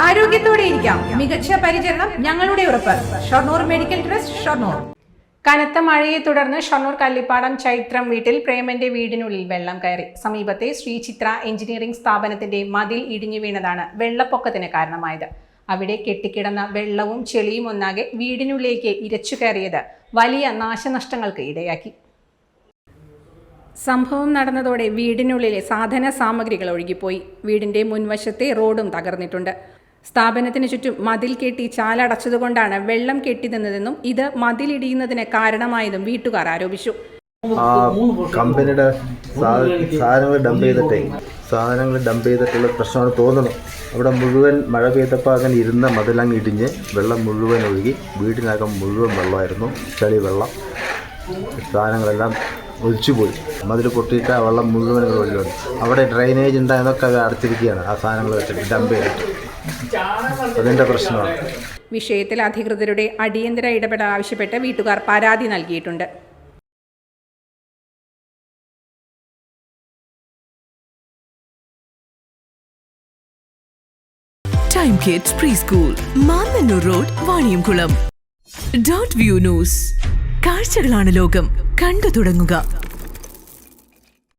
ആരോഗ്യത്തോടെ ഇരിക്കാം. മികച്ച പരിചരണം ഞങ്ങളുടെ ഉറപ്പ്. Shoranur medical trust, Shoranur. കനത്ത മഴയെ തുടർന്ന് ഷൊർണൂർ കല്ലിപ്പാടം ചൈത്രം വീട്ടിൽ പ്രേമന്റെ വീടിനുള്ളിൽ വെള്ളം കയറി. സമീപത്തെ ശ്രീ ചിത്ര എഞ്ചിനീയറിംഗ് സ്ഥാപനത്തിന്റെ മതിൽ ഇടിഞ്ഞു വീണതാണ് വെള്ളപ്പൊക്കത്തിന് കാരണമായത്. അവിടെ കെട്ടിക്കിടന്ന വെള്ളവും ചെളിയും ഒന്നാകെ വീടിനുള്ളിലേക്ക് ഇരച്ചു കയറിയത് വലിയ നാശനഷ്ടങ്ങൾക്ക് ഇടയാക്കി. സംഭവം നടന്നതോടെ വീടിനുള്ളിലെ സാധന സാമഗ്രികൾ ഒഴുകിപ്പോയി. വീടിന്റെ മുൻവശത്തെ റോഡും തകർന്നിട്ടുണ്ട്. സ്ഥാപനത്തിന് ചുറ്റും മതിൽ കെട്ടി ചാലടച്ചതുകൊണ്ടാണ് വെള്ളം കെട്ടിനിന്നതെന്നും ഇത് മതിലിടിയുന്നതിന് കാരണമായതും വീട്ടുകാർ ആരോപിച്ചു. കമ്പനിയുടെ സാധനങ്ങൾ ഡംപ് ചെയ്തിട്ടുള്ള പ്രശ്നമാണ് തോന്നുന്നു. അവിടെ മുഴുവൻ മഴ പെയ്തപ്പോൾ അങ്ങനെ ഇരുന്ന മതിലങ്ങ് ഇടിഞ്ഞ് വെള്ളം മുഴുവൻ ഒഴുകി വീടിനകം മുഴുവൻ വെള്ളമായിരുന്നു. ചെളി വെള്ളം, സാധനങ്ങളെല്ലാം ഒലിച്ചുപോയി. മതിൽ പൊട്ടിയിട്ട് ആ വെള്ളം മുഴുവൻ ഒഴിഞ്ഞു. അവിടെ ഡ്രെയിനേജ് ഉണ്ടായെന്നൊക്കെ അത് അടച്ചിരിക്കുകയാണ്. ആ സാധനങ്ങൾ വെച്ചിട്ട് ഡംപ് ചെയ്തിട്ട് അതിൻ്റെ പ്രശ്നമാണ്. വിഷയത്തിൽ അധികൃതരുടെ അടിയന്തര ഇടപെടൽ ആവശ്യപ്പെട്ട് വീട്ടുകാർ പരാതി നൽകിയിട്ടുണ്ട്. Time kids pre school, Mannannur road, Vaniyamkulam. Dot view news. കാഴ്ചകളാണ് ലോകം, കണ്ടു തുടങ്ങുക.